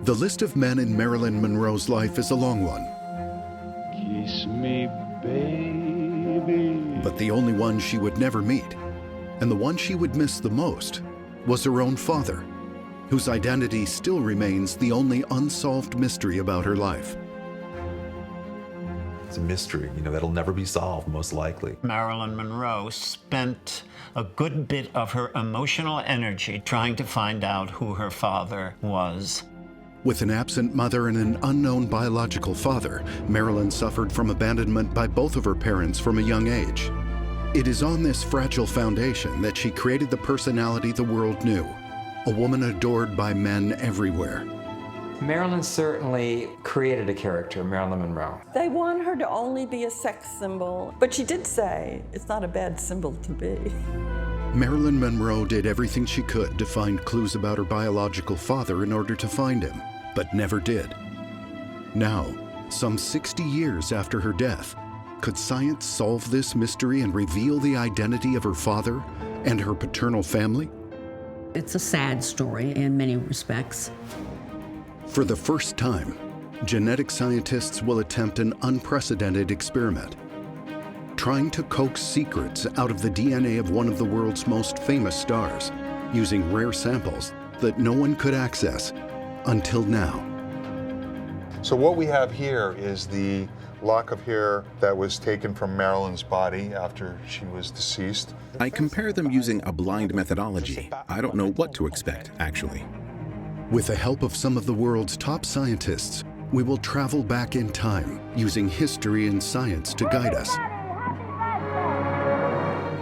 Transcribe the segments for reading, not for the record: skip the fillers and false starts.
The list of men in Marilyn Monroe's life is a long one. Kiss me, baby. But the only one she would never meet, and the one she would miss the most, was her own father, whose identity still remains the only unsolved mystery about her life. It's a mystery, that'll never be solved, most likely. Marilyn Monroe spent a good bit of her emotional energy trying to find out who her father was. With an absent mother and an unknown biological father, Marilyn suffered from abandonment by both of her parents from a young age. It is on this fragile foundation that she created the personality the world knew, a woman adored by men everywhere. Marilyn certainly created a character, Marilyn Monroe. They want her to only be a sex symbol, but she did say it's not a bad symbol to be. Marilyn Monroe did everything she could to find clues about her biological father in order to find him, but never did. Now, some 60 years after her death, could science solve this mystery and reveal the identity of her father and her paternal family? It's a sad story in many respects. For the first time, genetic scientists will attempt an unprecedented experiment, trying to coax secrets out of the DNA of one of the world's most famous stars, using rare samples that no one could access until now. So what we have here is the lock of hair that was taken from Marilyn's body after she was deceased. I compare them using a blind methodology. I don't know what to expect, actually. With the help of some of the world's top scientists, we will travel back in time using history and science to guide us.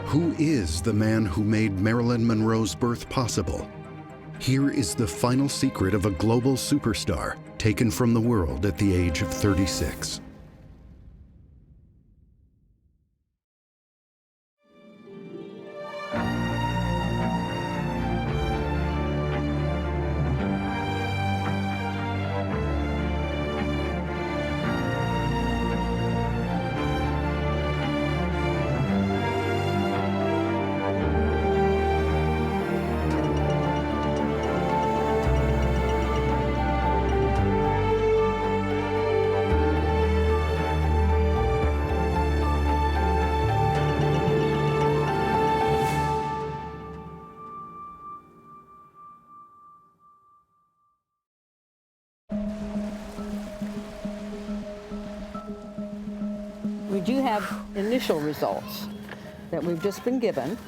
Who is the man who made Marilyn Monroe's birth possible? Here is the final secret of a global superstar taken from the world at the age of 36. We do have initial results that we've just been given,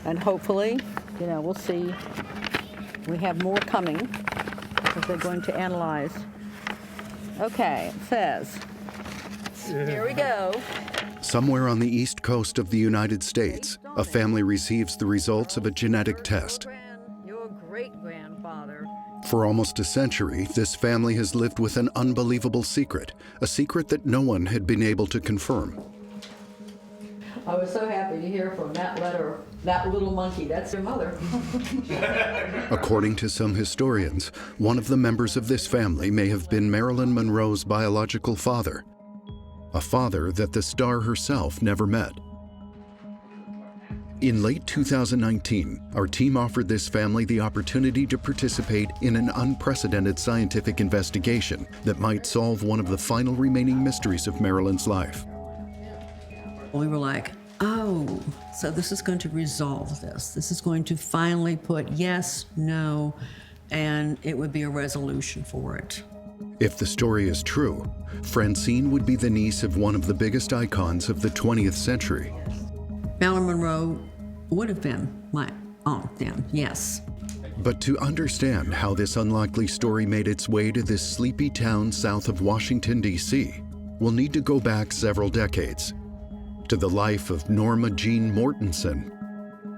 and hopefully, we'll see. We have more coming because they're going to analyze. Okay, it says, here we go. Somewhere on the east coast of the United States, a family receives the results of a genetic test. Your great-grandfather. For almost a century, this family has lived with an unbelievable secret, a secret that no one had been able to confirm. I was so happy to hear from that letter, that little monkey, that's your mother. According to some historians, one of the members of this family may have been Marilyn Monroe's biological father, a father that the star herself never met. In late 2019, our team offered this family the opportunity to participate in an unprecedented scientific investigation that might solve one of the final remaining mysteries of Marilyn's life. We were like, oh, so this is going to resolve this. This is going to finally put yes, no, and it would be a resolution for it. If the story is true, Francine would be the niece of one of the biggest icons of the 20th century. Marilyn Monroe would have been my aunt then, yes. But to understand how this unlikely story made its way to this sleepy town south of Washington, D.C., we'll need to go back several decades to the life of Norma Jean Mortensen,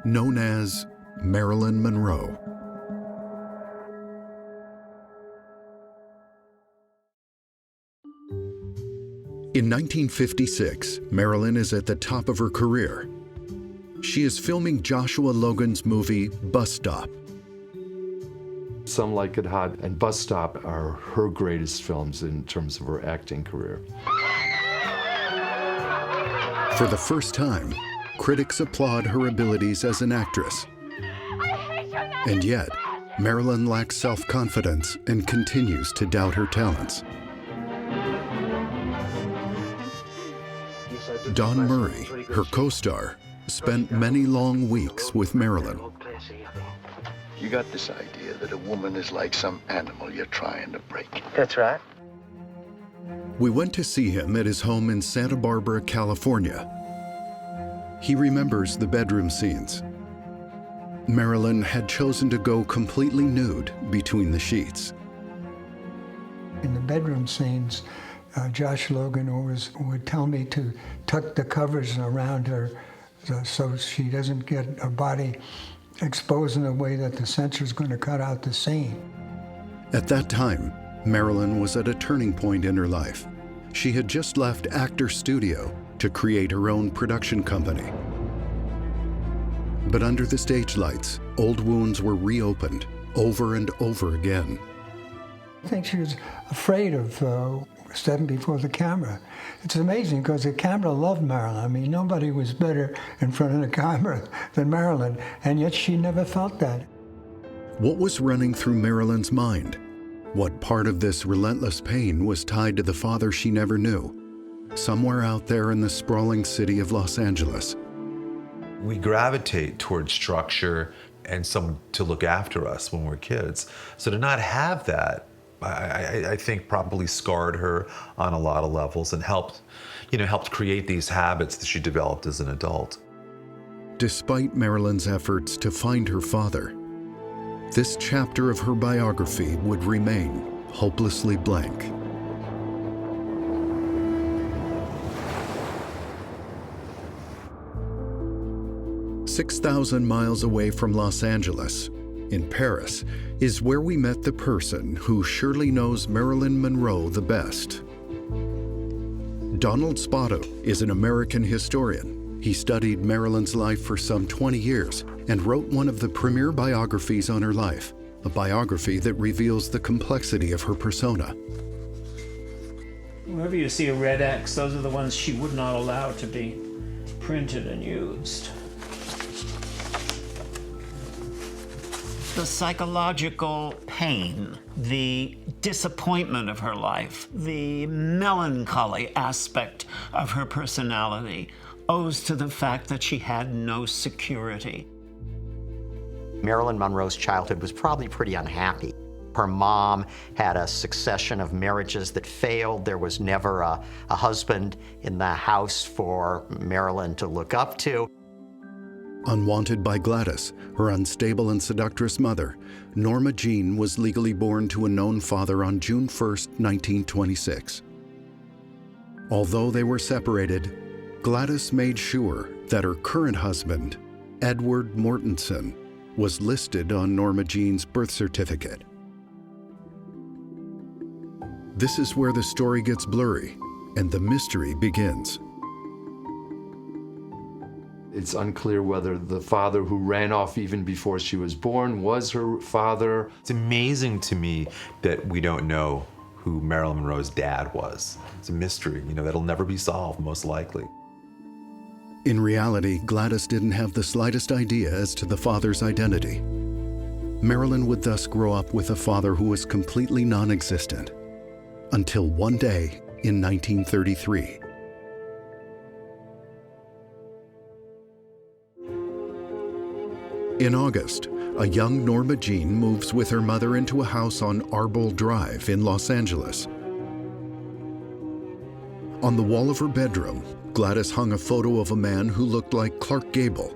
known as Marilyn Monroe. In 1956, Marilyn is at the top of her career. She is filming Joshua Logan's movie, Bus Stop. Some Like It Hot and Bus Stop are her greatest films in terms of her acting career. For the first time, critics applaud her abilities as an actress. And yet, Marilyn lacks self-confidence and continues to doubt her talents. Don Murray, her co-star, spent many long weeks with Marilyn. You got this idea that a woman is like some animal you're trying to break. That's right. We went to see him at his home in Santa Barbara, California. He remembers the bedroom scenes. Marilyn had chosen to go completely nude between the sheets. In the bedroom scenes, Josh Logan would tell me to tuck the covers around her so she doesn't get her body exposed in a way that the censor's going to cut out the scene. At that time, Marilyn was at a turning point in her life. She had just left Actor Studio to create her own production company. But under the stage lights, old wounds were reopened over and over again. I think she was afraid of stepping before the camera. It's amazing because the camera loved Marilyn. I mean, nobody was better in front of the camera than Marilyn, and yet she never felt that. What was running through Marilyn's mind? What part of this relentless pain was tied to the father she never knew, somewhere out there in the sprawling city of Los Angeles? We gravitate towards structure and someone to look after us when we're kids. So to not have that, I think probably scarred her on a lot of levels and helped create these habits that she developed as an adult. Despite Marilyn's efforts to find her father, this chapter of her biography would remain hopelessly blank. "6,000 miles away from Los Angeles, in Paris, is where we met the person who surely knows Marilyn Monroe the best. Donald Spoto is an American historian. He studied Marilyn's life for some 20 years and wrote one of the premier biographies on her life, a biography that reveals the complexity of her persona. Wherever you see a red X, those are the ones she would not allow to be printed and used. The psychological pain, the disappointment of her life, the melancholy aspect of her personality owes to the fact that she had no security. Marilyn Monroe's childhood was probably pretty unhappy. Her mom had a succession of marriages that failed. There was never a husband in the house for Marilyn to look up to. Unwanted by Gladys, her unstable and seductress mother, Norma Jean was legally born to a known father on June 1st, 1926. Although they were separated, Gladys made sure that her current husband, Edward Mortensen, was listed on Norma Jean's birth certificate. This is where the story gets blurry and the mystery begins. It's unclear whether the father who ran off even before she was born was her father. It's amazing to me that we don't know who Marilyn Monroe's dad was. It's a mystery, that'll never be solved, most likely. In reality, Gladys didn't have the slightest idea as to the father's identity. Marilyn would thus grow up with a father who was completely non-existent, until one day in 1933. In August, a young Norma Jean moves with her mother into a house on Arbol Drive in Los Angeles. On the wall of her bedroom, Gladys hung a photo of a man who looked like Clark Gable.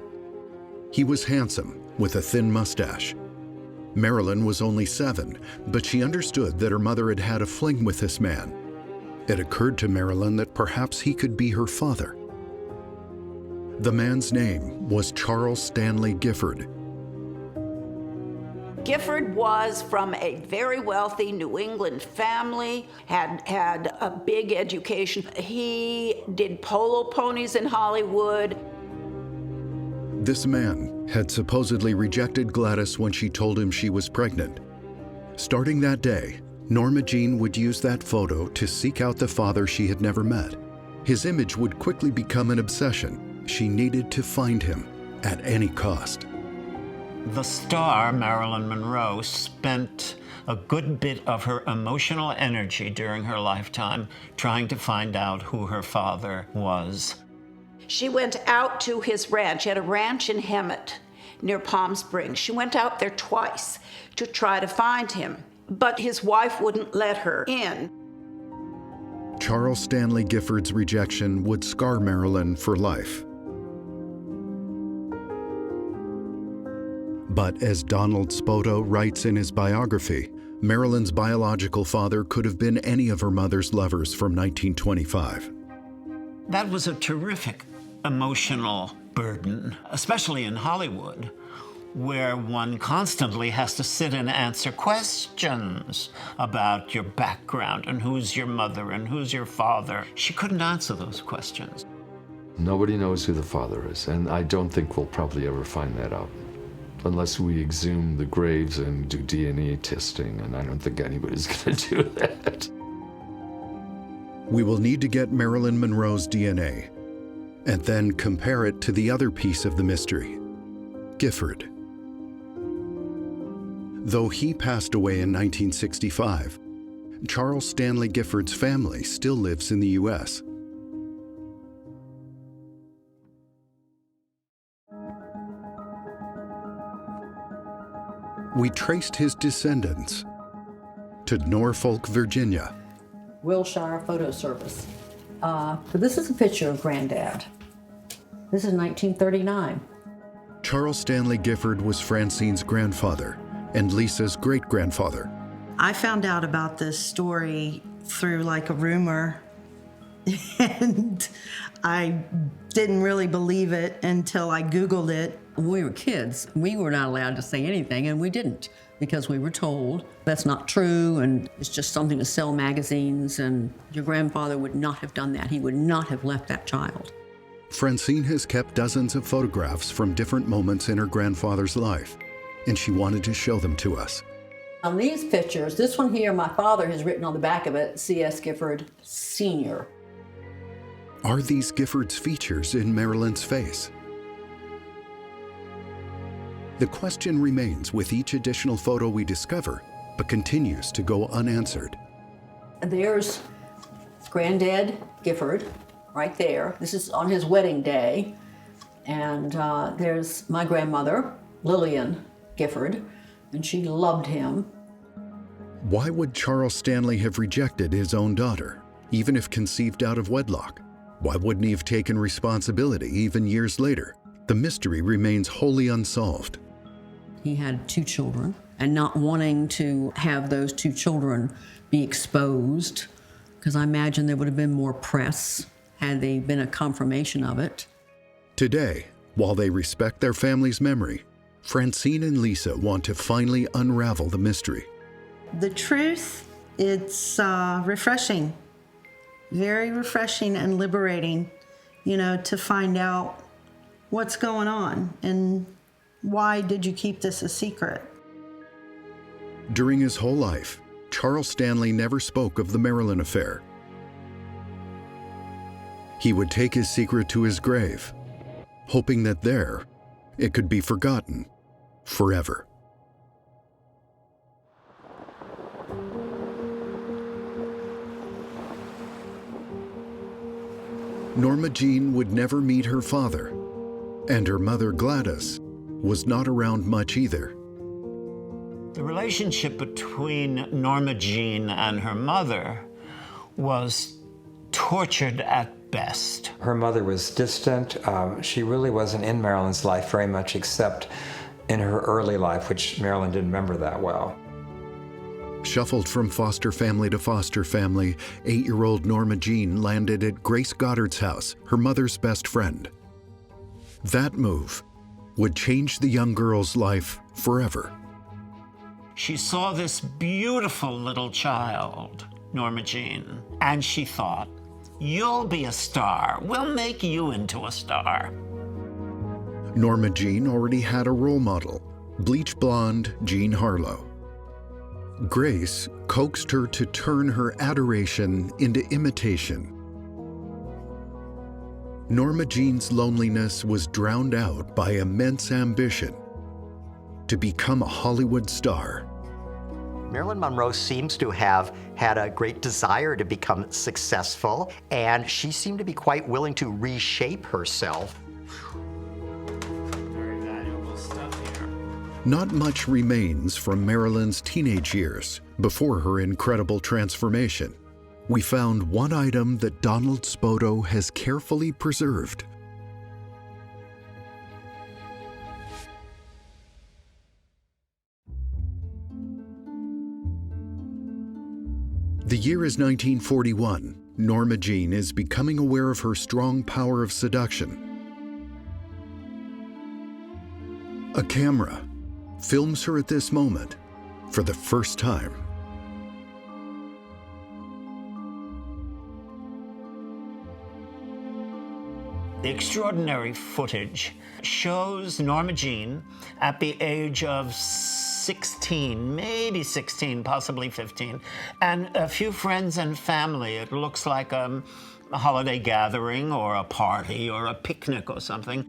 He was handsome, with a thin mustache. Marilyn was only 7, but she understood that her mother had had a fling with this man. It occurred to Marilyn that perhaps he could be her father. The man's name was Charles Stanley Gifford. Gifford was from a very wealthy New England family, had a big education. He did polo ponies in Hollywood. This man had supposedly rejected Gladys when she told him she was pregnant. Starting that day, Norma Jean would use that photo to seek out the father she had never met. His image would quickly become an obsession. She needed to find him at any cost. The star, Marilyn Monroe, spent a good bit of her emotional energy during her lifetime trying to find out who her father was. She went out to his ranch. He had a ranch in Hemet near Palm Springs. She went out there twice to try to find him, but his wife wouldn't let her in. Charles Stanley Gifford's rejection would scar Marilyn for life. But as Donald Spoto writes in his biography, Marilyn's biological father could have been any of her mother's lovers from 1925. That was a terrific emotional burden, especially in Hollywood, where one constantly has to sit and answer questions about your background and who's your mother and who's your father. She couldn't answer those questions. Nobody knows who the father is, and I don't think we'll probably ever find that out. Unless we exhume the graves and do DNA testing, and I don't think anybody's going to do that. We will need to get Marilyn Monroe's DNA and then compare it to the other piece of the mystery, Gifford. Though he passed away in 1965, Charles Stanley Gifford's family still lives in the U.S. We traced his descendants to Norfolk, Virginia. Wilshire Photo Service. So this is a picture of Granddad. This is 1939. Charles Stanley Gifford was Francine's grandfather and Lisa's great-grandfather. I found out about this story through like a rumor, and I didn't really believe it until I Googled it. When we were kids, we were not allowed to say anything, and we didn't, because we were told that's not true and it's just something to sell magazines, and your grandfather would not have done that. He would not have left that child. Francine has kept dozens of photographs from different moments in her grandfather's life, and she wanted to show them to us. On these pictures, this one here, my father has written on the back of it, C.S. Gifford, Sr. Are these Gifford's features in Marilyn's face? The question remains with each additional photo we discover, but continues to go unanswered. There's Granddad Gifford, right there. This is on his wedding day. And there's my grandmother, Lillian Gifford, and she loved him. Why would Charles Stanley have rejected his own daughter, even if conceived out of wedlock? Why wouldn't he have taken responsibility even years later? The mystery remains wholly unsolved. He had 2 children, and not wanting to have those 2 children be exposed, because I imagine there would have been more press had they been a confirmation of it. Today, while they respect their family's memory, Francine and Lisa want to finally unravel the mystery. The truth, it's refreshing, very refreshing and liberating, you know, to find out what's going on and why did you keep this a secret? During his whole life, Charles Stanley never spoke of the Marilyn affair. He would take his secret to his grave, hoping that there it could be forgotten forever. Norma Jean would never meet her father, and her mother Gladys was not around much either. The relationship between Norma Jean and her mother was tortured at best. Her mother was distant. She really wasn't in Marilyn's life very much, except in her early life, which Marilyn didn't remember that well. Shuffled from foster family to foster family, 8-year-old Norma Jean landed at Grace Goddard's house, her mother's best friend. That move would change the young girl's life forever. She saw this beautiful little child, Norma Jean, and she thought, you'll be a star. We'll make you into a star. Norma Jean already had a role model, bleach blonde Jean Harlow. Grace coaxed her to turn her adoration into imitation. Norma Jean's loneliness was drowned out by immense ambition. to become a Hollywood star. Marilyn Monroe seems to have had a great desire to become successful, and she seemed to be quite willing to reshape herself. Very valuable stuff here. Not much remains from Marilyn's teenage years before her incredible transformation. We found one item that Donald Spoto has carefully preserved. The year is 1941. Norma Jean is becoming aware of her strong power of seduction. A camera films her at this moment for the first time. The extraordinary footage shows Norma Jean at the age of 16, maybe 16, possibly 15, and a few friends and family. It looks like a holiday gathering or a party or a picnic or something.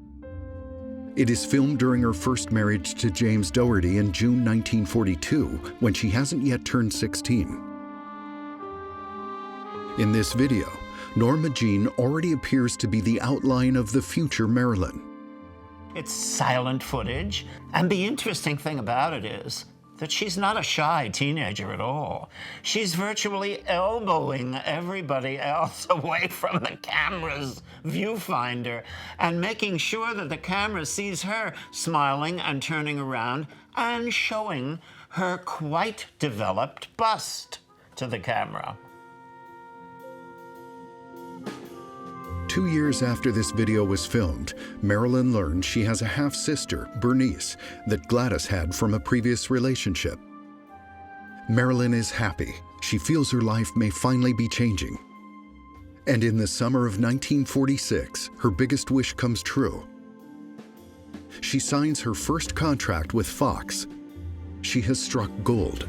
It is filmed during her first marriage to James Dougherty in June 1942, when she hasn't yet turned 16. In this video, Norma Jean already appears to be the outline of the future Marilyn. It's silent footage, and the interesting thing about it is that she's not a shy teenager at all. She's virtually elbowing everybody else away from the camera's viewfinder and making sure that the camera sees her smiling and turning around and showing her quite developed bust to the camera. 2 years after this video was filmed, Marilyn learned she has a half-sister, Bernice, that Gladys had from a previous relationship. Marilyn is happy. She feels her life may finally be changing. And in the summer of 1946, her biggest wish comes true. She signs her first contract with Fox. She has struck gold.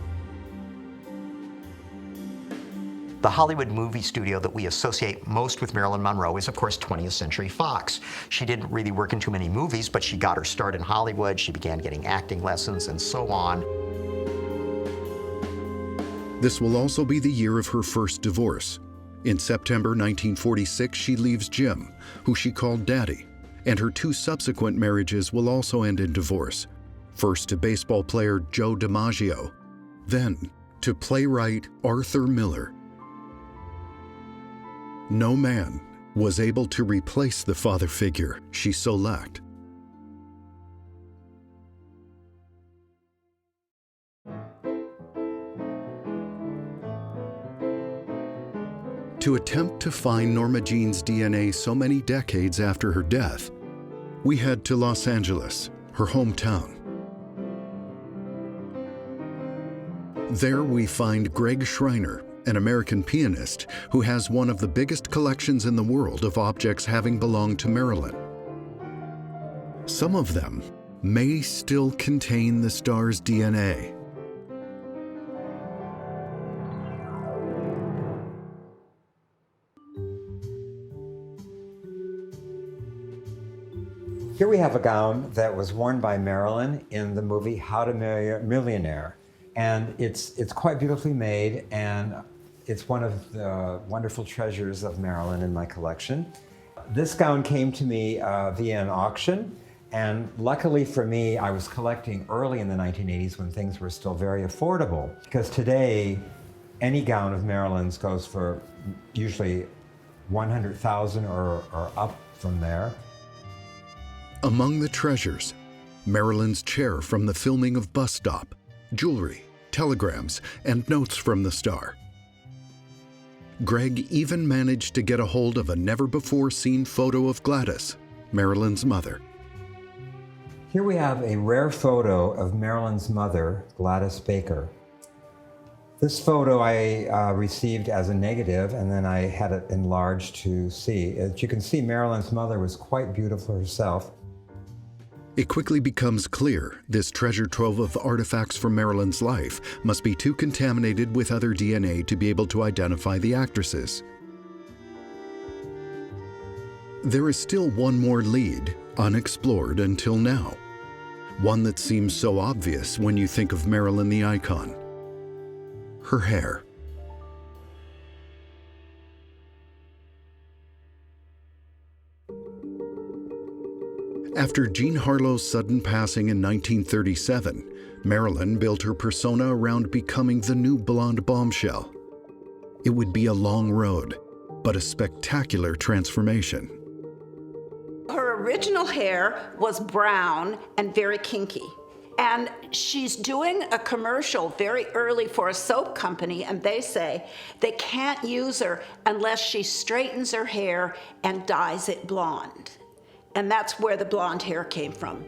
The Hollywood movie studio that we associate most with Marilyn Monroe is, of course, 20th Century Fox. She didn't really work in too many movies, but she got her start in Hollywood. She began getting acting lessons and so on. This will also be the year of her first divorce. In September 1946, she leaves Jim, who she called Daddy, and her 2 subsequent marriages will also end in divorce. First to baseball player Joe DiMaggio, then to playwright Arthur Miller. No man was able to replace the father figure she so lacked. To attempt to find Norma Jean's DNA so many decades after her death, we head to Los Angeles, her hometown. There we find Greg Schreiner, an American pianist who has one of the biggest collections in the world of objects having belonged to Marilyn. Some of them may still contain the star's DNA. Here we have a gown that was worn by Marilyn in the movie How to Marry a Millionaire. And it's quite beautifully made, and it's one of the wonderful treasures of Marilyn in my collection. This gown came to me via an auction, and luckily for me, I was collecting early in the 1980s when things were still very affordable. Because today, any gown of Marilyn's goes for usually $100,000 or up from there. Among the treasures, Marilyn's chair from the filming of Bus Stop, jewelry, telegrams, and notes from the star. Greg even managed to get a hold of a never-before-seen photo of Gladys, Marilyn's mother. Here we have a rare photo of Marilyn's mother, Gladys Baker. This photo I received as a negative, and then I had it enlarged to see. As you can see, Marilyn's mother was quite beautiful herself. It quickly becomes clear this treasure trove of artifacts from Marilyn's life must be too contaminated with other DNA to be able to identify the actresses. There is still one more lead, unexplored until now. one that seems so obvious when you think of Marilyn the icon. Her hair. After Jean Harlow's sudden passing in 1937, Marilyn built her persona around becoming the new blonde bombshell. It would be a long road, but a spectacular transformation. Her original hair was brown and very kinky. And she's doing a commercial very early for a soap company, and they say they can't use her unless she straightens her hair and dyes it blonde. And that's where the blonde hair came from.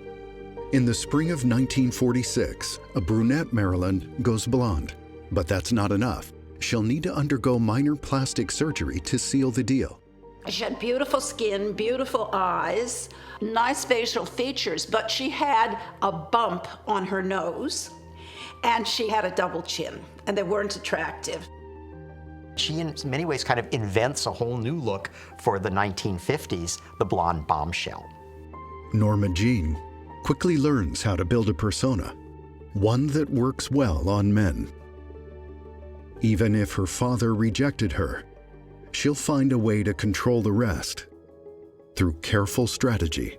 In the spring of 1946, a brunette Marilyn goes blonde. But that's not enough. She'll need to undergo minor plastic surgery to seal the deal. She had beautiful skin, beautiful eyes, nice facial features, but she had a bump on her nose, and she had a double chin, and they weren't attractive. She, in many ways, kind of invents a whole new look for the 1950s, the blonde bombshell. Norma Jean quickly learns how to build a persona, one that works well on men. Even if her father rejected her, she'll find a way to control the rest through careful strategy.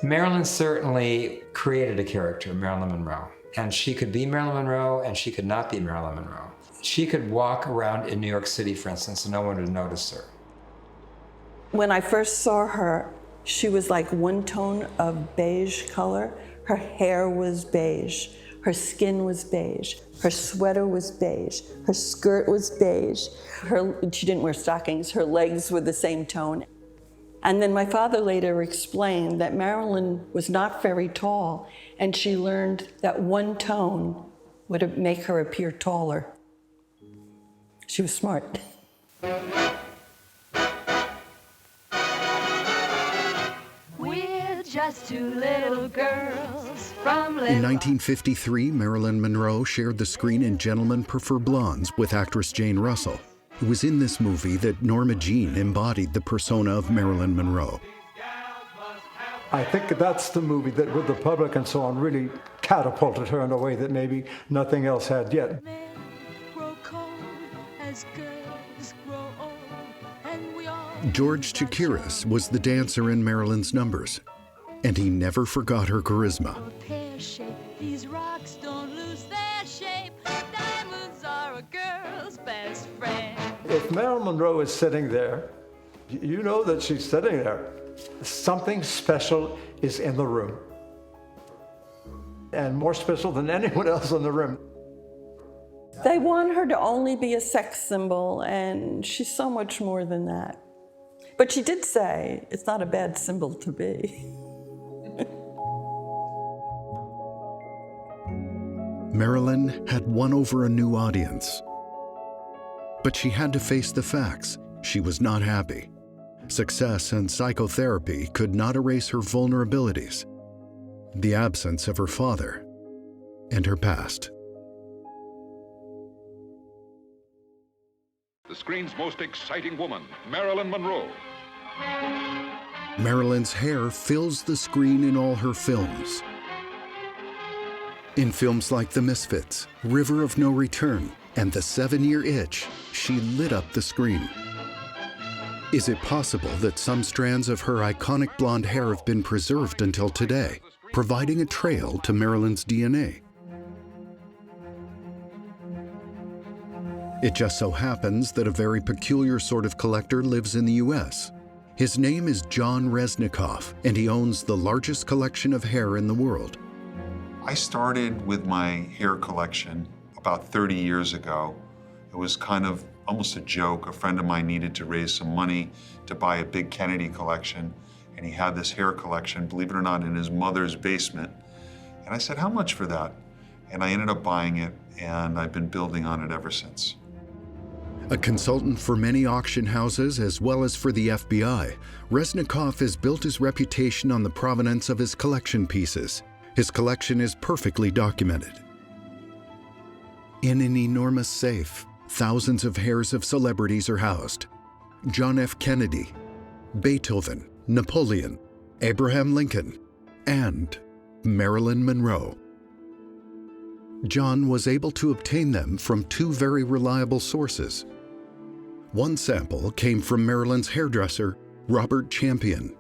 Marilyn certainly created a character, Marilyn Monroe. And she could be Marilyn Monroe, and she could not be Marilyn Monroe. She could walk around in New York City, for instance, and no one would notice her. When I first saw her, she was like one tone of beige color. Her hair was beige. Her skin was beige. Her sweater was beige. Her skirt was beige. She didn't wear stockings. Her legs were the same tone. And then my father later explained that Marilyn was not very tall, and she learned that one tone would make her appear taller. She was smart. We're just two little girls from In 1953, Marilyn Monroe shared the screen in Gentlemen Prefer Blondes with actress Jane Russell. It was in this movie that Norma Jean embodied the persona of Marilyn Monroe. I think that's the movie that, with the public and so on, really catapulted her in a way that maybe nothing else had yet. George Chakiris was the dancer in Marilyn's numbers, and he never forgot her charisma. These rocks don't lose their shape. Diamonds are a girl's best friend. If Marilyn Monroe is sitting there, you know that she's sitting there. Something special is in the room, and more special than anyone else in the room. They want her to only be a sex symbol, and she's so much more than that. But she did say it's not a bad symbol to be. Marilyn had won over a new audience. But she had to face the facts. She was not happy. Success and psychotherapy could not erase her vulnerabilities, the absence of her father, and her past. The screen's most exciting woman, Marilyn Monroe. Marilyn's hair fills the screen in all her films. In films like The Misfits, River of No Return, and The 7-Year Itch, she lit up the screen. Is it possible that some strands of her iconic blonde hair have been preserved until today, providing a trail to Marilyn's DNA? It just so happens that a very peculiar sort of collector lives in the US. His name is John Resnikoff, and he owns the largest collection of hair in the world. I started with my hair collection about 30 years ago. It was kind of almost a joke. A friend of mine needed to raise some money to buy a big Kennedy collection, and he had this hair collection, believe it or not, in his mother's basement. And I said, how much for that? And I ended up buying it, and I've been building on it ever since. A consultant for many auction houses as well as for the FBI, Resnikoff has built his reputation on the provenance of his collection pieces. His collection is perfectly documented. In an enormous safe, thousands of hairs of celebrities are housed. John F. Kennedy, Beethoven, Napoleon, Abraham Lincoln, and Marilyn Monroe. John was able to obtain them from two very reliable sources. One sample came from Marilyn's hairdresser, Robert Champion.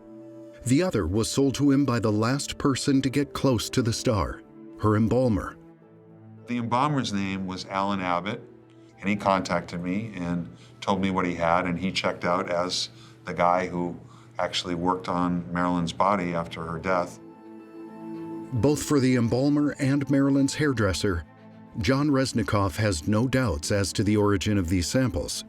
The other was sold to him by the last person to get close to the star, her embalmer. The embalmer's name was Alan Abbott, and he contacted me and told me what he had, and he checked out as the guy who actually worked on Marilyn's body after her death. Both for the embalmer and Marilyn's hairdresser, John Resnikoff has no doubts as to the origin of these samples.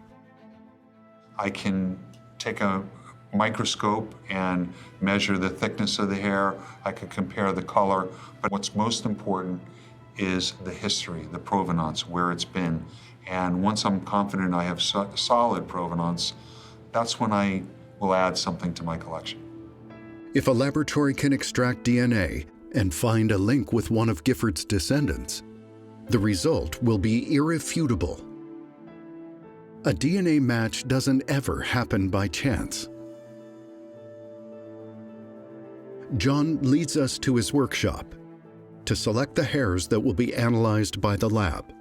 I can take a microscope and measure the thickness of the hair. I could compare the color, but what's most important is the history, the provenance, where it's been. And once I'm confident I have solid provenance, that's when I will add something to my collection. If a laboratory can extract DNA and find a link with one of Gifford's descendants, the result will be irrefutable. A DNA match doesn't ever happen by chance. John leads us to his workshop to select the hairs that will be analyzed by the lab.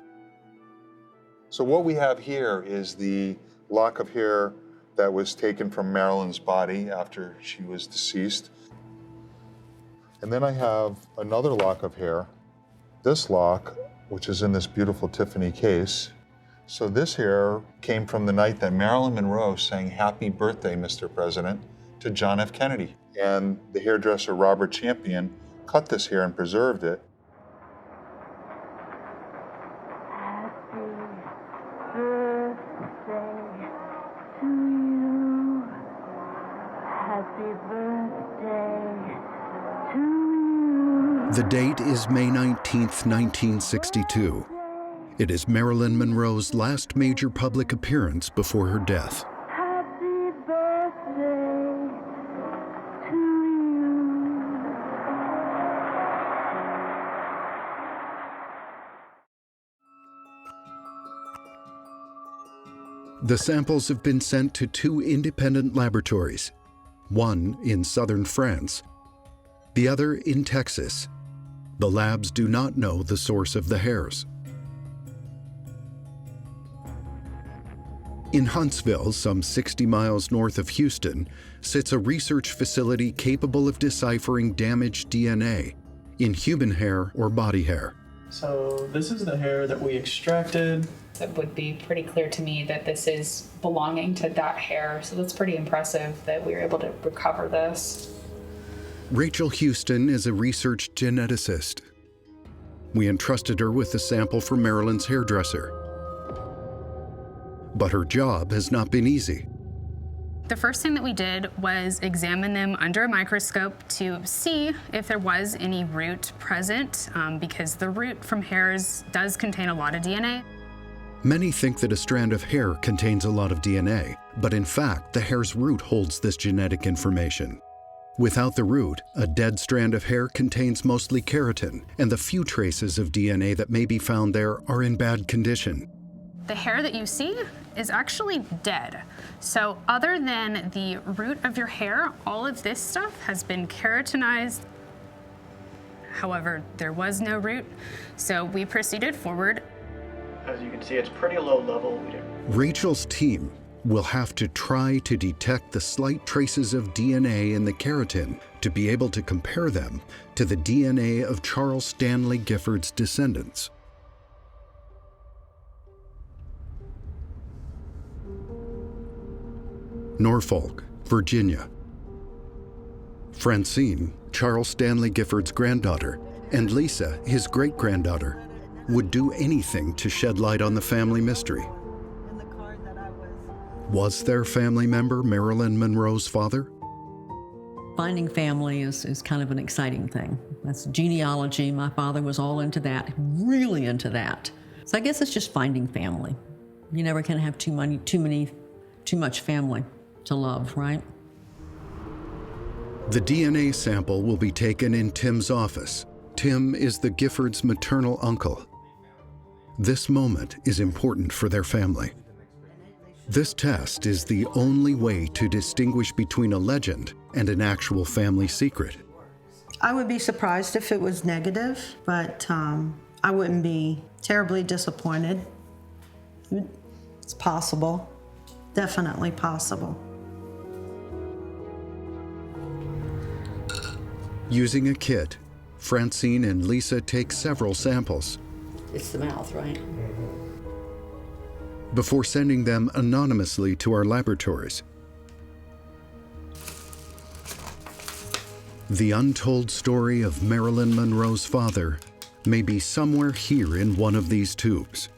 So what we have here is the lock of hair that was taken from Marilyn's body after she was deceased. And then I have another lock of hair, this lock, which is in this beautiful Tiffany case. So this hair came from the night that Marilyn Monroe sang "Happy Birthday, Mr. President" to John F. Kennedy. And the hairdresser Robert Champion cut this hair and preserved it. The date is May 19th, 1962. It is Marilyn Monroe's last major public appearance before her death. Happy birthday to you. The samples have been sent to two independent laboratories, one in southern France, the other in Texas. The labs do not know the source of the hairs. In Huntsville, some 60 miles north of Houston, sits a research facility capable of deciphering damaged DNA in human hair or body hair. So this is the hair that we extracted. It would be pretty clear to me that this is belonging to that hair, so that's pretty impressive that we were able to recover this. Rachel Houston is a research geneticist. We entrusted her with the sample for Marilyn's hairdresser. But her job has not been easy. The first thing that we did was examine them under a microscope to see if there was any root present, because the root from hairs does contain a lot of DNA. Many think that a strand of hair contains a lot of DNA, but in fact, the hair's root holds this genetic information. Without the root, a dead strand of hair contains mostly keratin, and the few traces of DNA that may be found there are in bad condition. The hair that you see is actually dead. So other than the root of your hair, all of this stuff has been keratinized. However, there was no root, so we proceeded forward. As you can see, it's pretty low level. Rachel's team will have to try to detect the slight traces of DNA in the keratin to be able to compare them to the DNA of Charles Stanley Gifford's descendants. Norfolk, Virginia. Francine, Charles Stanley Gifford's granddaughter, and Lisa, his great-granddaughter, would do anything to shed light on the family mystery. Was their family member Marilyn Monroe's father? Finding family is kind of an exciting thing. That's genealogy. My father was all into that, really into that. So I guess it's just finding family. You never can have too much family to love, right? The DNA sample will be taken in Tim's office. Tim is the Giffords' maternal uncle. This moment is important for their family. This test is the only way to distinguish between a legend and an actual family secret. I would be surprised if it was negative, but I wouldn't be terribly disappointed. It's possible, definitely possible. Using a kit, Francine and Lisa take several samples It's the mouth, right? before sending them anonymously to our laboratories. The untold story of Marilyn Monroe's father may be somewhere here in one of these tubes.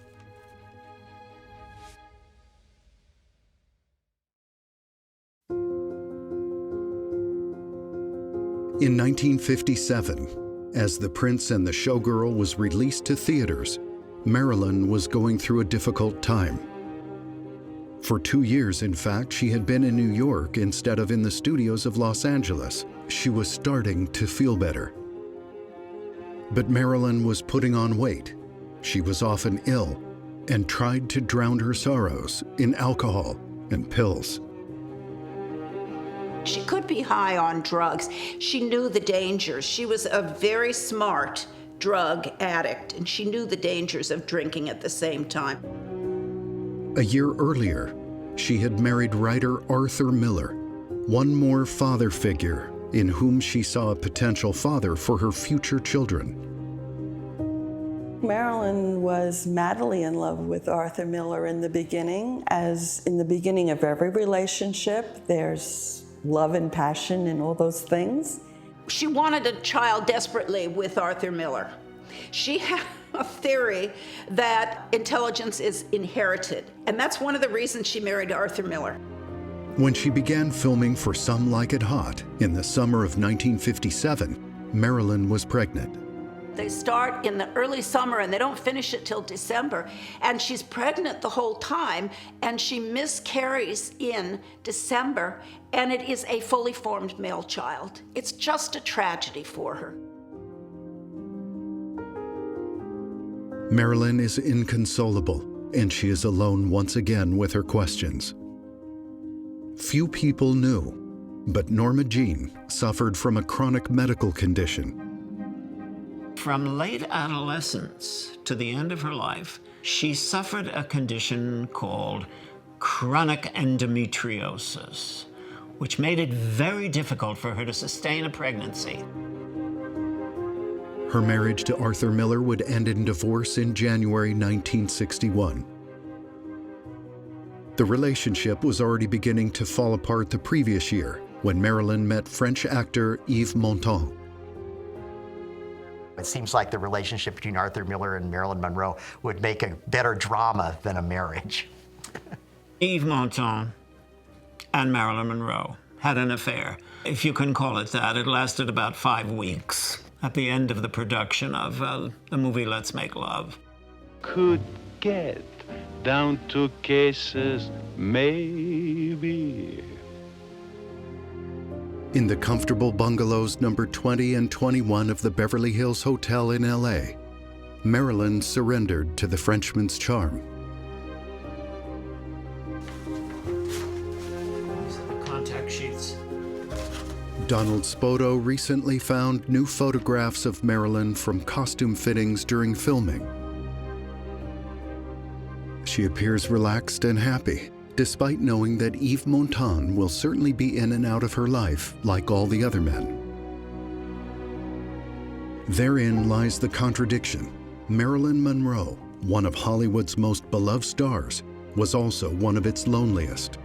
In 1957, as The Prince and the Showgirl was released to theaters, Marilyn was going through a difficult time. For 2 years, in fact, she had been in New York instead of in the studios of Los Angeles. She was starting to feel better. But Marilyn was putting on weight. She was often ill and tried to drown her sorrows in alcohol and pills. She could be high on drugs. She knew the dangers. She was a very smart drug addict, and she knew the dangers of drinking at the same time. A year earlier, she had married writer Arthur Miller, one more father figure in whom she saw a potential father for her future children. Marilyn was madly in love with Arthur Miller in the beginning. As in the beginning of every relationship, there's love and passion and all those things. She wanted a child desperately with Arthur Miller. She had a theory that intelligence is inherited, and that's one of the reasons she married Arthur Miller. When she began filming for Some Like It Hot in the summer of 1957, Marilyn was pregnant. They start in the early summer and they don't finish it till December. And she's pregnant the whole time, and she miscarries in December, and it is a fully formed male child. It's just a tragedy for her. Marilyn is inconsolable, and she is alone once again with her questions. Few people knew, but Norma Jean suffered from a chronic medical condition. From late adolescence to the end of her life, she suffered a condition called chronic endometriosis, which made it very difficult for her to sustain a pregnancy. Her marriage to Arthur Miller would end in divorce in January 1961. The relationship was already beginning to fall apart the previous year when Marilyn met French actor Yves Montand. It seems like the relationship between Arthur Miller and Marilyn Monroe would make a better drama than a marriage. Yves Montand and Marilyn Monroe had an affair, if you can call it that. It lasted about 5 weeks at the end of the production of the movie Let's Make Love. Could get down to cases, maybe. In the comfortable bungalows number 20 and 21 of the Beverly Hills Hotel in LA, Marilyn surrendered to the Frenchman's charm. These are the contact sheets. Donald Spoto recently found new photographs of Marilyn from costume fittings during filming. She appears relaxed and happy, despite knowing that Yves Montand will certainly be in and out of her life like all the other men. Therein lies the contradiction. Marilyn Monroe, one of Hollywood's most beloved stars, was also one of its loneliest.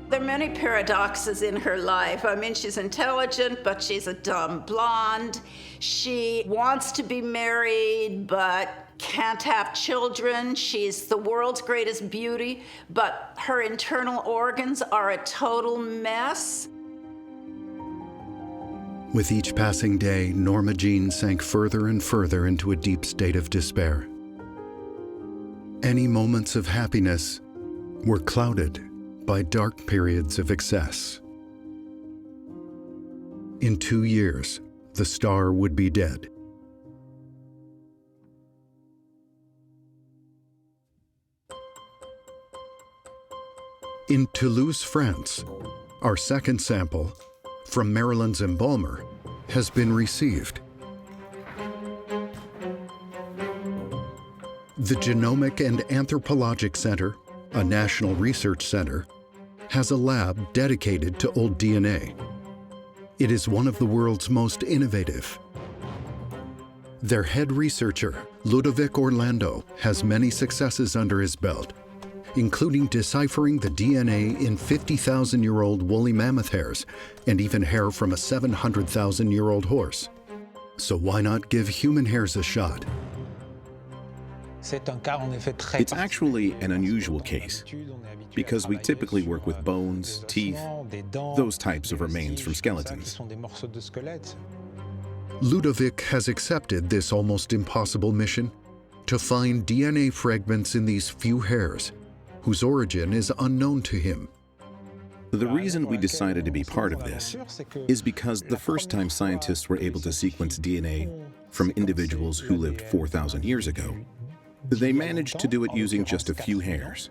There are many paradoxes in her life. I mean, she's intelligent, but she's a dumb blonde. She wants to be married, but can't have children. She's the world's greatest beauty, but her internal organs are a total mess. With each passing day, Norma Jean sank further and further into a deep state of despair. Any moments of happiness were clouded by dark periods of excess. In 2 years, the star would be dead. In Toulouse, France, our second sample, from Marilyn's embalmer has been received. The Genomic and Anthropologic Center, a national research center, has a lab dedicated to old DNA. It is one of the world's most innovative. Their head researcher, Ludovic Orlando, has many successes under his belt, including deciphering the DNA in 50,000-year-old woolly mammoth hairs and even hair from a 700,000-year-old horse. So why not give human hairs a shot? It's actually an unusual case because we typically work with bones, teeth, those types of remains from skeletons. Ludovic has accepted this almost impossible mission to find DNA fragments in these few hairs, whose origin is unknown to him. The reason we decided to be part of this is because the first time scientists were able to sequence DNA from individuals who lived 4,000 years ago, they managed to do it using just a few hairs.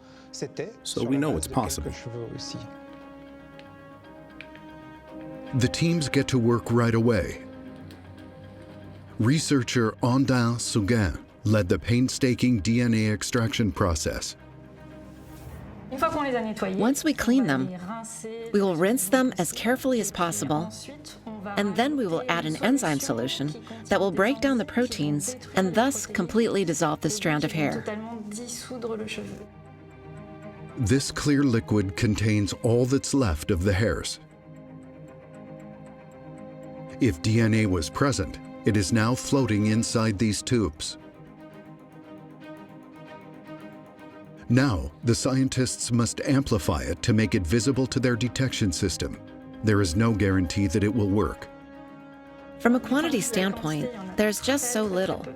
So we know it's possible. The teams get to work right away. Researcher Andin Seguin led the painstaking DNA extraction process. Once we clean them, we will rinse them as carefully as possible, and then we will add an enzyme solution that will break down the proteins and thus completely dissolve the strand of hair. This clear liquid contains all that's left of the hairs. If DNA was present, it is now floating inside these tubes. Now, the scientists must amplify it to make it visible to their detection system. There is no guarantee that it will work. From a quantity standpoint, there's just so little.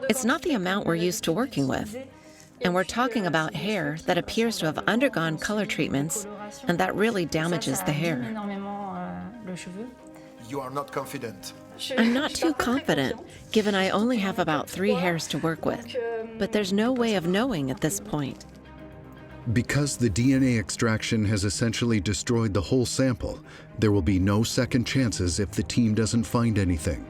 It's not the amount we're used to working with. And we're talking about hair that appears to have undergone color treatments, and that really damages the hair. You are not confident. I'm not too confident, given I only have about 3 hairs to work with. But there's no way of knowing at this point. Because the DNA extraction has essentially destroyed the whole sample, there will be no second chances if the team doesn't find anything.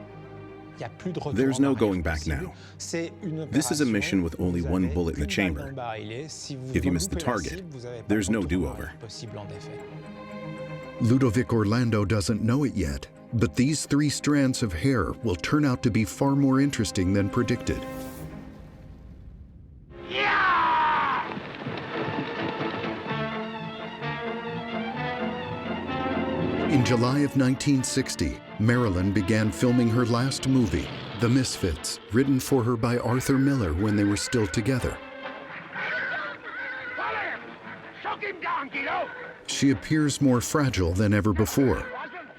There's no going back now. This is a mission with only one bullet in the chamber. If you miss the target, there's no do-over. Ludovic Orlando doesn't know it yet, but these 3 strands of hair will turn out to be far more interesting than predicted. In July of 1960, Marilyn began filming her last movie, The Misfits, written for her by Arthur Miller when they were still together. She appears more fragile than ever before,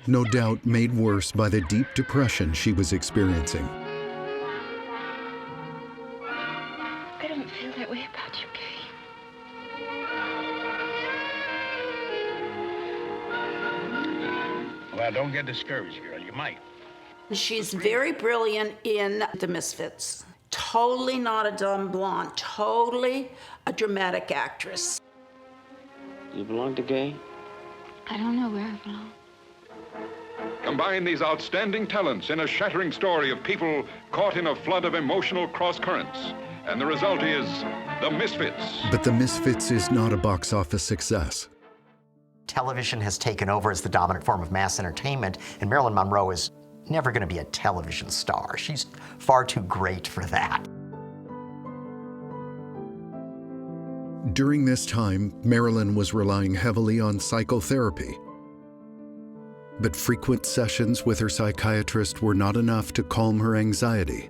no doubt made worse by the deep depression she was experiencing. I don't feel that way about you, Kay. Well, don't get discouraged, girl. You might. She's very brilliant in The Misfits. Totally not a dumb blonde. Totally a dramatic actress. You belong to Gay? I don't know where I belong. Combine these outstanding talents in a shattering story of people caught in a flood of emotional cross-currents. And the result is The Misfits. But The Misfits is not a box office success. Television has taken over as the dominant form of mass entertainment, and Marilyn Monroe is never going to be a television star. She's far too great for that. During this time, Marilyn was relying heavily on psychotherapy. But frequent sessions with her psychiatrist were not enough to calm her anxiety,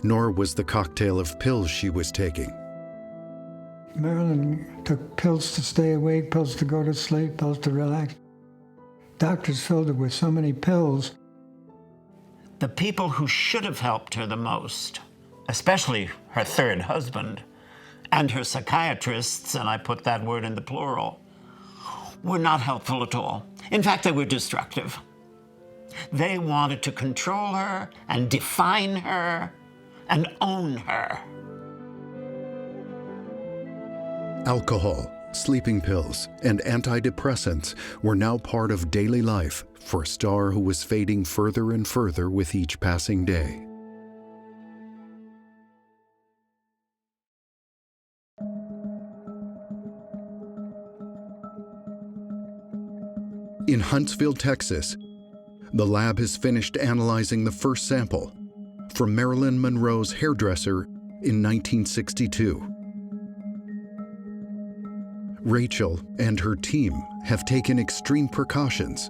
nor was the cocktail of pills she was taking. Marilyn took pills to stay awake, pills to go to sleep, pills to relax. Doctors filled her with so many pills. The people who should have helped her the most, especially her third husband, and her psychiatrists, and I put that word in the plural, were not helpful at all. In fact, they were destructive. They wanted to control her and define her and own her. Alcohol, sleeping pills, and antidepressants were now part of daily life for a star who was fading further and further with each passing day. In Huntsville, Texas, the lab has finished analyzing the first sample from Marilyn Monroe's hairdresser in 1962. Rachel and her team have taken extreme precautions.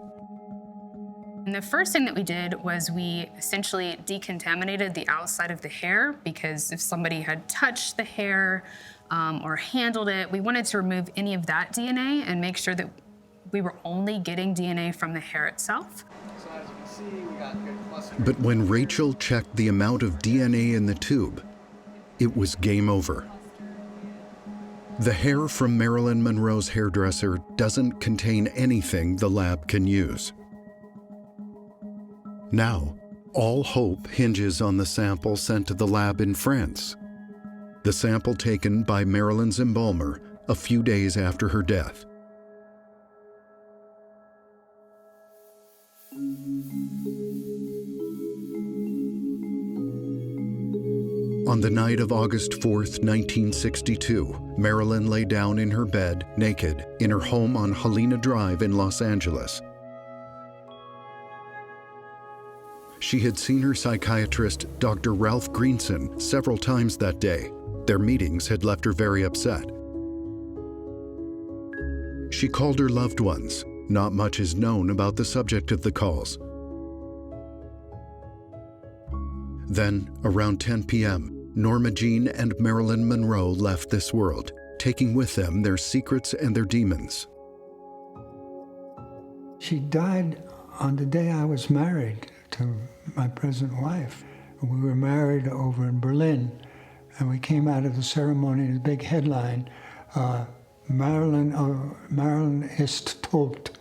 And the first thing that we did was we essentially decontaminated the outside of the hair, because if somebody had touched the hair or handled it, we wanted to remove any of that DNA and make sure that we were only getting DNA from the hair itself. So as you can see, we got good cluster. But when Rachel checked the amount of DNA in the tube, it was game over. The hair from Marilyn Monroe's hairdresser doesn't contain anything the lab can use. Now, all hope hinges on the sample sent to the lab in France. The sample taken by Marilyn's embalmer a few days after her death. On the night of August 4th, 1962, Marilyn lay down in her bed, naked, in her home on Helena Drive in Los Angeles. She had seen her psychiatrist, Dr. Ralph Greenson, several times that day. Their meetings had left her very upset. She called her loved ones. Not much is known about the subject of the calls. Then, around 10 p.m., Norma Jean and Marilyn Monroe left this world, taking with them their secrets and their demons. She died on the day I was married to my present wife. We were married over in Berlin, and we came out of the ceremony, the big headline, Marilyn ist tot.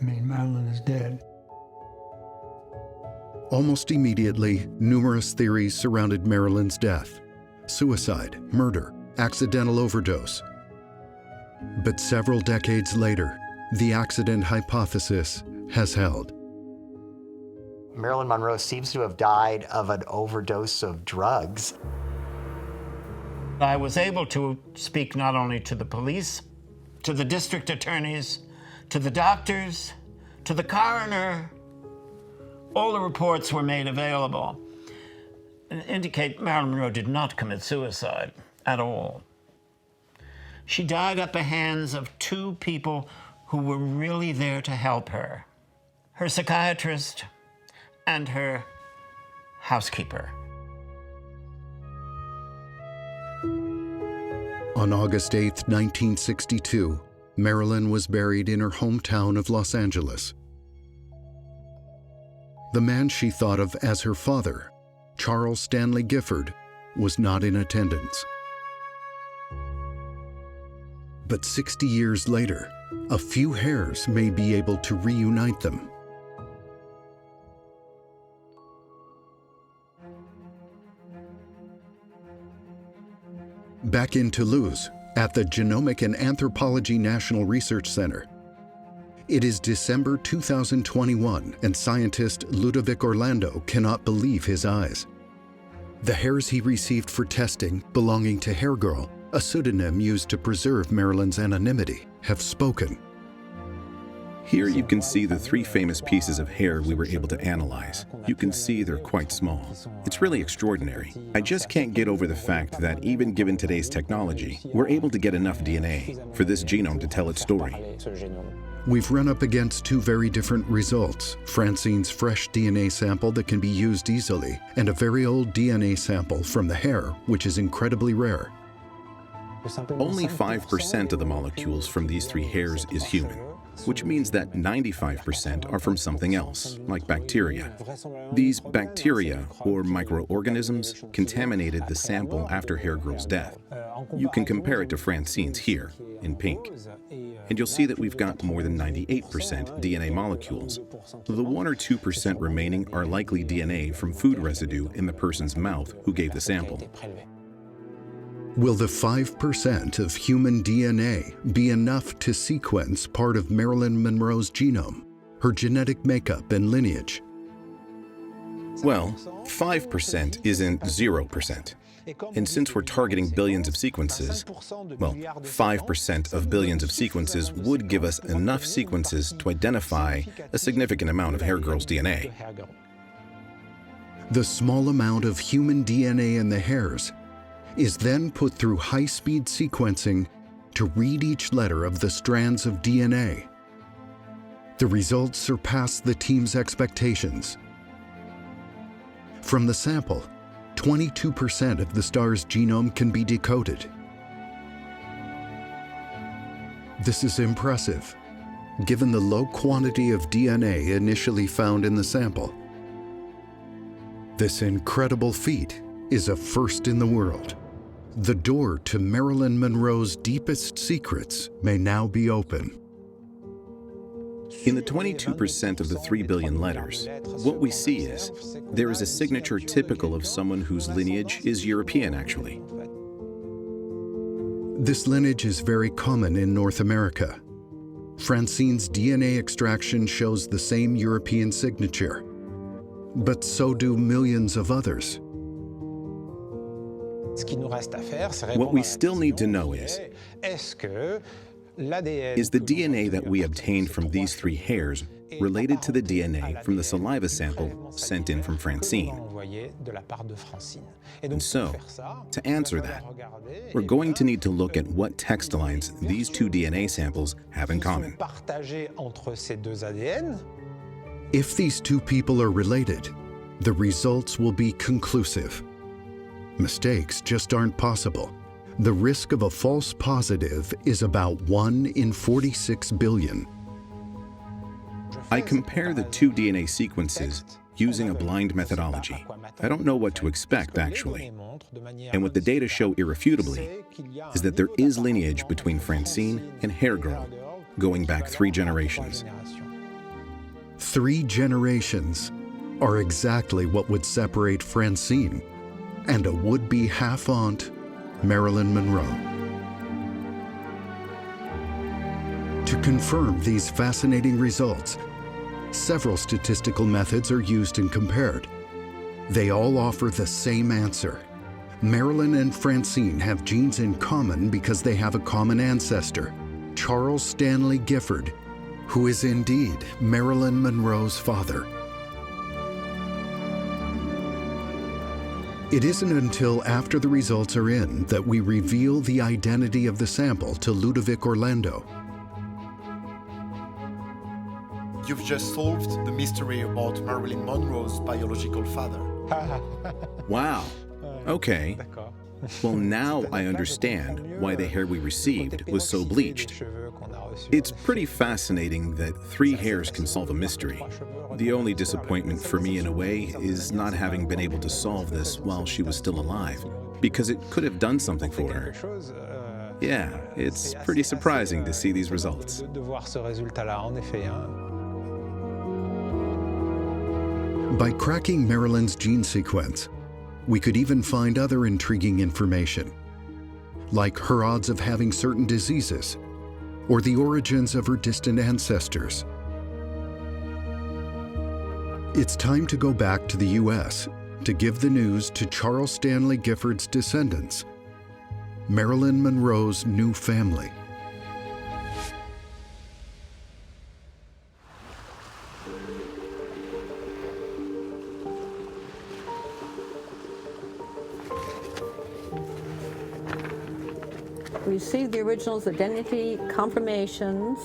I mean, Marilyn is dead. Almost immediately, numerous theories surrounded Marilyn's death: suicide, murder, accidental overdose. But several decades later, the accident hypothesis has held. Marilyn Monroe seems to have died of an overdose of drugs. I was able to speak not only to the police, to the district attorneys, to the doctors, to the coroner. All the reports were made available and indicate Marilyn Monroe did not commit suicide at all. She died at the hands of two people who were really there to help her: her psychiatrist and her housekeeper. On August 8, 1962, Marilyn was buried in her hometown of Los Angeles. The man she thought of as her father, Charles Stanley Gifford, was not in attendance. But 60 years later, a few hairs may be able to reunite them. Back in Toulouse, at the Genomic and Anthropology National Research Center, it is December 2021, and scientist Ludovic Orlando cannot believe his eyes. The hairs he received for testing, belonging to Hair Girl, a pseudonym used to preserve Marilyn's anonymity, have spoken. Here you can see the three famous pieces of hair we were able to analyze. You can see they're quite small. It's really extraordinary. I just can't get over the fact that even given today's technology, we're able to get enough DNA for this genome to tell its story. We've run up against two very different results: Francine's fresh DNA sample that can be used easily, and a very old DNA sample from the hair, which is incredibly rare. Only 5% of the molecules from these three hairs is human, which means that 95% are from something else, like bacteria. These bacteria, or microorganisms, contaminated the sample after Hair Girl's death. You can compare it to Francine's here, in pink. And you'll see that we've got more than 98% DNA molecules. The 1 or 2% remaining are likely DNA from food residue in the person's mouth who gave the sample. Will the 5% of human DNA be enough to sequence part of Marilyn Monroe's genome, her genetic makeup and lineage? Well, 5% isn't 0%. And since we're targeting billions of sequences, well, 5% of billions of sequences would give us enough sequences to identify a significant amount of Hair Girl's DNA. The small amount of human DNA in the hairs is then put through high-speed sequencing to read each letter of the strands of DNA. The results surpass the team's expectations. From the sample, 22% of the star's genome can be decoded. This is impressive, given the low quantity of DNA initially found in the sample. This incredible feat is a first in the world. The door to Marilyn Monroe's deepest secrets may now be open. In the 22% of the 3 billion letters, what we see is there is a signature typical of someone whose lineage is European, actually. This lineage is very common in North America. Francine's DNA extraction shows the same European signature, but so do millions of others. What we still need to know is the DNA that we obtained from these 3 hairs related to the DNA from the saliva sample sent in from Francine? And so, to answer that, we're going to need to look at what text lines these 2 DNA samples have in common. If these 2 people are related, the results will be conclusive. Mistakes just aren't possible. The risk of a false positive is about 1 in 46 billion. I compare the 2 DNA sequences using a blind methodology. I don't know what to expect, actually. And what the data show irrefutably is that there is lineage between Francine and Hair Girl, going back 3 generations. 3 generations are exactly what would separate Francine and a would-be half-aunt, Marilyn Monroe. To confirm these fascinating results, several statistical methods are used and compared. They all offer the same answer. Marilyn and Francine have genes in common because they have a common ancestor, Charles Stanley Gifford, who is indeed Marilyn Monroe's father. It isn't until after the results are in that we reveal the identity of the sample to Ludovic Orlando. You've just solved the mystery about Marilyn Monroe's biological father. Wow. Okay. Well, now I understand why the hair we received was so bleached. It's pretty fascinating that 3 hairs can solve a mystery. The only disappointment for me, in a way, is not having been able to solve this while she was still alive, because it could have done something for her. Yeah, it's pretty surprising to see these results. By cracking Marilyn's gene sequence, we could even find other intriguing information, like her odds of having certain diseases, or the origins of her distant ancestors. It's time to go back to the US to give the news to Charles Stanley Gifford's descendants, Marilyn Monroe's new family. We received the original's identity confirmations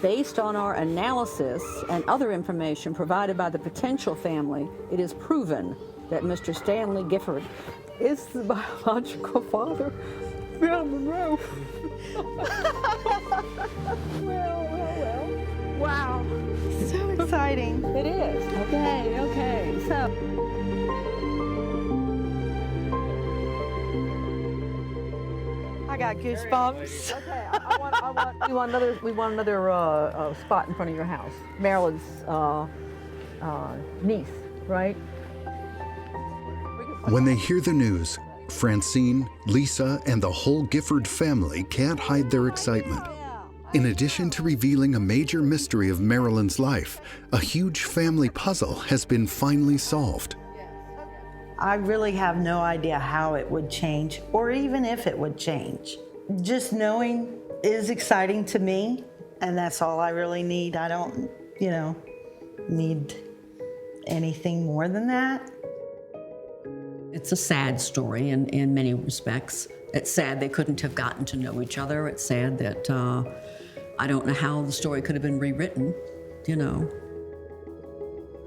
based on our analysis and other information provided by the potential family. It is proven that Mr. Stanley Gifford is the biological father of Marilyn Monroe. Well. Wow. So exciting. It is. Okay. So. I got goosebumps. Okay, we want another spot in front of your house. Marilyn's niece, right? When they hear the news, Francine, Lisa, and the whole Gifford family can't hide their excitement. In addition to revealing a major mystery of Marilyn's life, a huge family puzzle has been finally solved. I really have no idea how it would change, or even if it would change. Just knowing is exciting to me, and that's all I really need. I don't, need anything more than that. It's a sad story in many respects. It's sad they couldn't have gotten to know each other. It's sad that I don't know how the story could have been rewritten,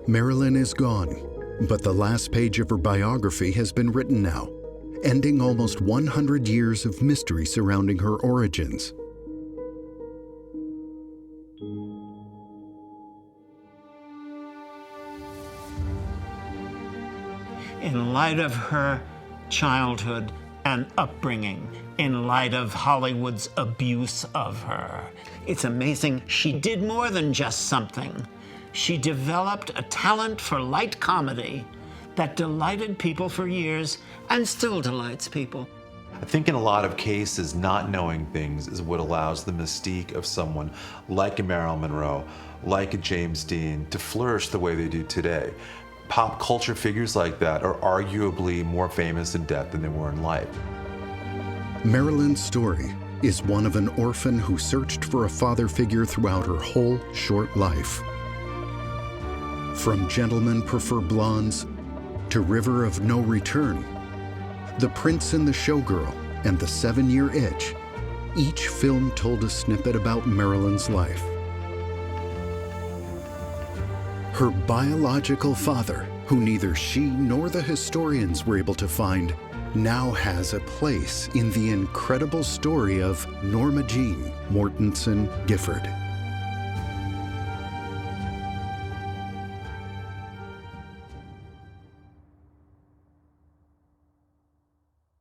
Marilyn is gone, but the last page of her biography has been written now, ending almost 100 years of mystery surrounding her origins. In light of her childhood and upbringing, in light of Hollywood's abuse of her, it's amazing she did more than just something. She developed a talent for light comedy that delighted people for years and still delights people. I think in a lot of cases, not knowing things is what allows the mystique of someone like a Marilyn Monroe, like a James Dean, to flourish the way they do today. Pop culture figures like that are arguably more famous in death than they were in life. Marilyn's story is one of an orphan who searched for a father figure throughout her whole short life. From Gentlemen Prefer Blondes to River of No Return, The Prince and the Showgirl, and The 7-Year Itch, each film told a snippet about Marilyn's life. Her biological father, who neither she nor the historians were able to find, now has a place in the incredible story of Norma Jean Mortensen Gifford.